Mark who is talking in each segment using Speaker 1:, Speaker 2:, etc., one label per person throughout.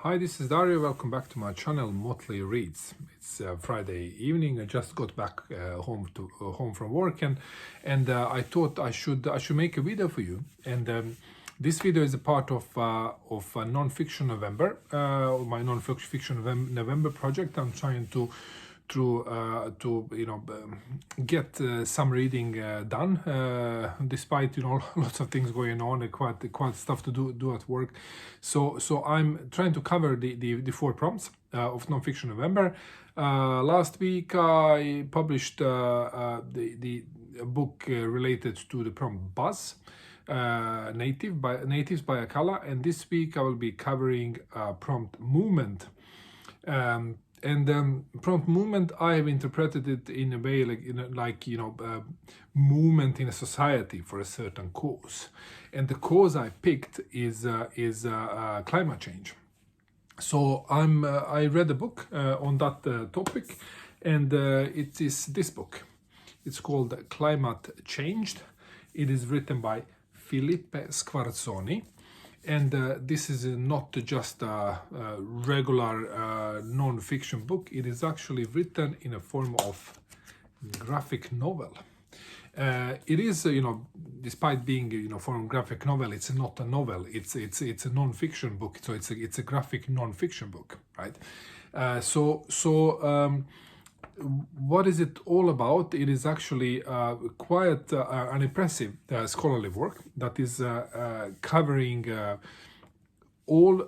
Speaker 1: Hi, this is Dario. Welcome back to my channel, Motley Reads. It's Friday evening. I just got back home from work, and I thought I should make a video for you. And this video is a part of Non-Fiction November, my Non-Fiction November project. I'm trying to get some reading done, despite lots of things going on and quite stuff to do at work. So I'm trying to cover the 4 prompts of Non-Fiction November. Last week I published the book related to the prompt Buzz, Natives by Akala, and this week I will be covering prompt Movement. Prompt movement, I have interpreted it in a way like movement in a society for a certain cause, and the cause I picked is climate change. So I read a book on that topic, and it is this book. It's called Climate Changed. It is written by Philippe Squarzoni. And this is not just a regular non-fiction book. It is actually written in a form of graphic novel. It is, despite being, form of graphic novel, it's not a novel. It's a non-fiction book. So it's a graphic non-fiction book, right? What is it all about? It is actually quite an impressive scholarly work that is covering all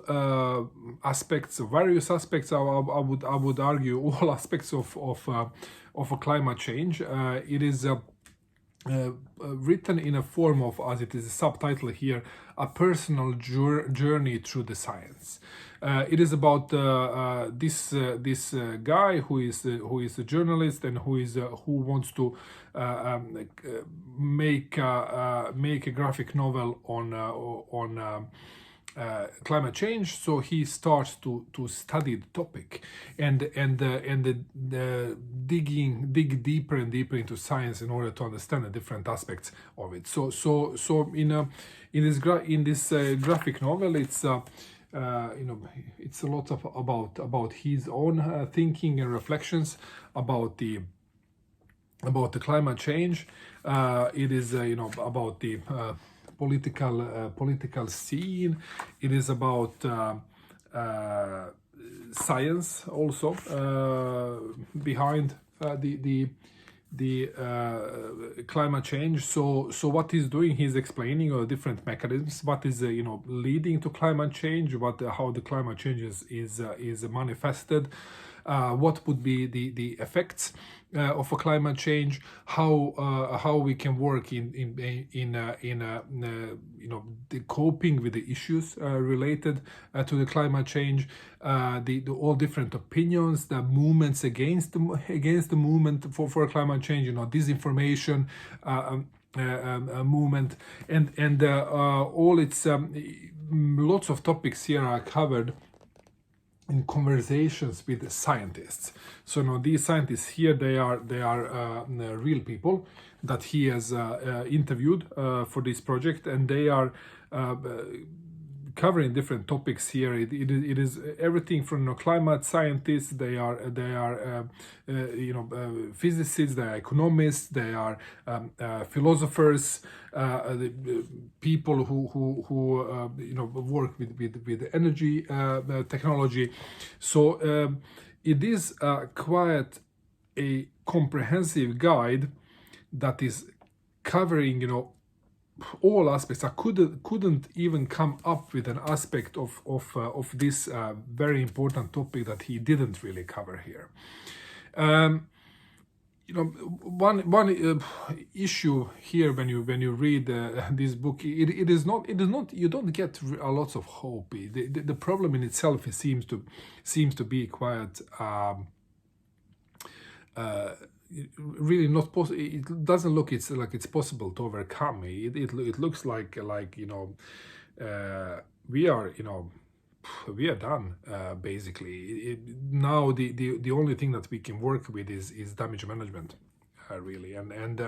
Speaker 1: aspects, various aspects. I would argue all aspects of a climate change. It is written in a form of, as it is a subtitle here, a personal journey through the science. It is about this guy who is a journalist and who wants to make a graphic novel on climate change. So he starts to study the topic and dig deeper and deeper into science in order to understand the different aspects of it. So in this graphic novel, it's it's a lot about his own thinking and reflections about the climate change. It is about the political scene. It is about science also behind the climate change. So what he's doing, he's explaining different mechanisms, what is leading to climate change, how the climate change is manifested, what would be the effects of a climate change, how we can work in the coping with the issues related to the climate change, the all different opinions, the movements against the movement for climate change, disinformation movement, and all its lots of topics here are covered in conversations with scientists. So these scientists here, they are real people that he has interviewed for this project, and they are covering different topics here. It is everything from climate scientists. They are physicists. They are economists. They are philosophers. People who work with energy technology. So it is quite a comprehensive guide that is covering all aspects. I couldn't even come up with an aspect of this very important topic that he didn't really cover here. One issue here when you read this book, it is not you don't get a lot of hope. The problem in itself seems to be quite really not possible. It doesn't look like it's possible to overcome. It looks like we are done basically. Now the only thing that we can work with is damage management. really. And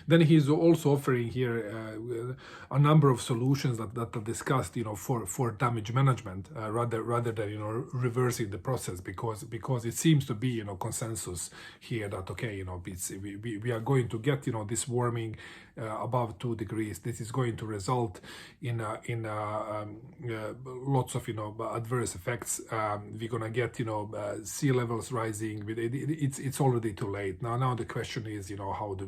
Speaker 1: then he's also offering here a number of solutions that are discussed, for damage management, rather than reversing the process, because it seems to be consensus here that okay, we are going to get this warming above 2 degrees. This is going to result in lots of adverse effects. We're gonna get sea levels rising. It's already too late now. Now the question is how do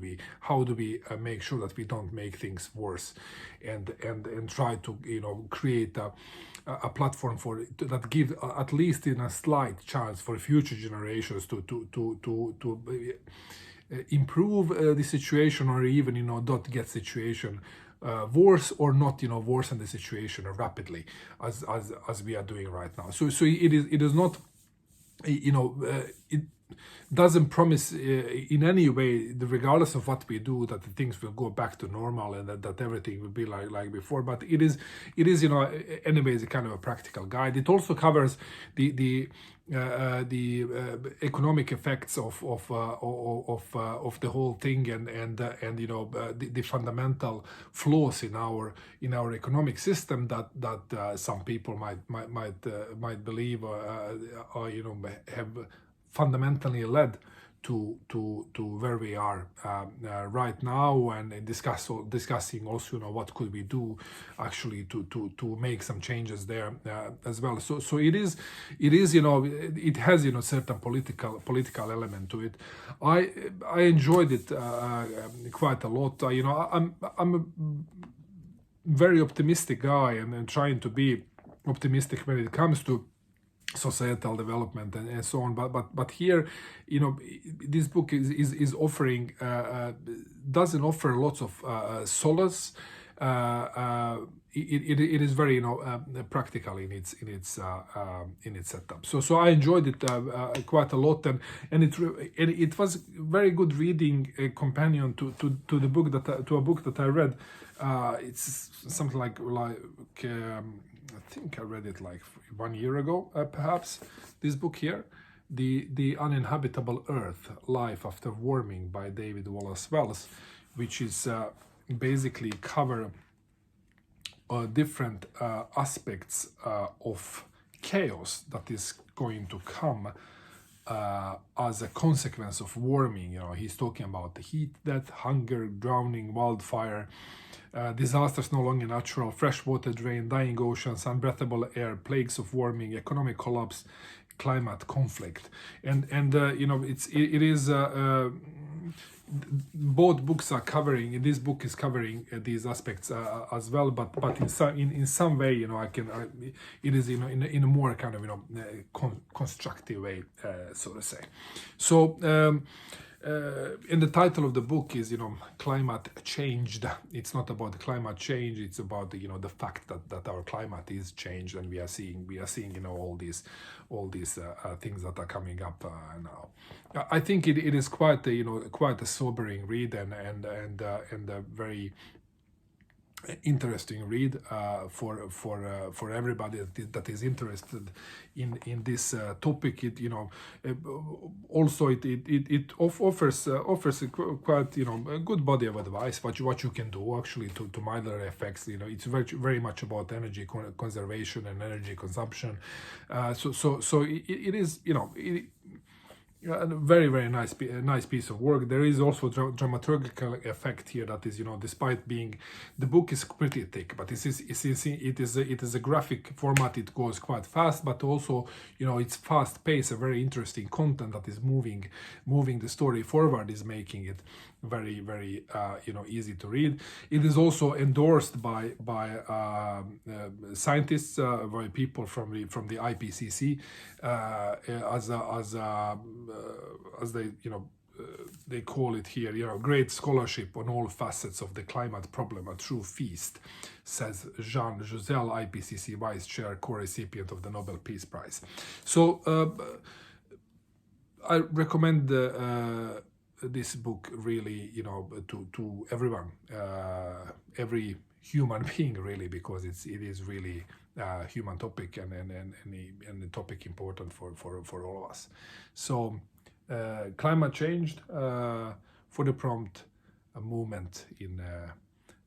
Speaker 1: we make sure that we don't make things worse, and try to create a platform that gives at least in a slight chance for future generations to improve the situation, or even not get situation worse, or not worsen the situation rapidly as we are doing right now. So it is not it doesn't promise in any way, regardless of what we do, that the things will go back to normal and that everything will be like before. But it is anyways a kind of a practical guide. It also covers the economic effects of the whole thing, and the fundamental flaws in our economic system that some people might believe or have fundamentally led to where we are right now, and discussing also what could we do actually to make some changes there as well. So it is it has certain political element to it. I enjoyed it quite a lot. I'm a very optimistic guy, and trying to be optimistic when it comes to societal development and so on, but here this book is offering doesn't offer lots of solace. It is very practical in its setup. So I enjoyed it quite a lot, and it was very good reading companion to the book to a book that I read. It's something like I think I read it like 1 year ago, perhaps. This book here, the Uninhabitable Earth: Life After Warming by David Wallace Wells, which is basically cover different aspects of chaos that is going to come as a consequence of warming. He's talking about the heat death, hunger, drowning, wildfire, disasters no longer natural, freshwater drain, dying oceans, unbreathable air, plagues of warming, economic collapse, climate conflict, and it is. Both books are covering. This book is covering these aspects as well, but in some way, it is in a more kind of constructive way, so to say. So. And the title of the book is Climate Changed. It's not about climate change, it's about the fact that our climate is changed, and we are seeing all these things that are coming up now. I think it is quite a sobering read, and a very interesting read for everybody that is interested in this topic. It also it offers a quite a good body of advice what you can do actually to milder effects. It's very much about energy conservation and energy consumption. So it is a very nice piece of work. There is also dramaturgical effect here that is despite being the book is pretty thick, but it is a graphic format. It goes quite fast, but also it's fast paced, a very interesting content that is moving the story forward, is making it very easy to read. It is also endorsed by scientists, by people from the IPCC as they call it here, great scholarship on all facets of the climate problem, a true feast, says Jean Jouzel, IPCC Vice Chair, co-recipient of the Nobel Peace Prize. So I recommend this book really, to everyone, every human being really, because it is really a human topic and a topic important for all of us. So climate changed, for the prompt movement in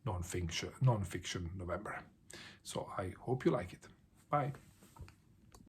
Speaker 1: non-fiction November. So I hope you like it. Bye.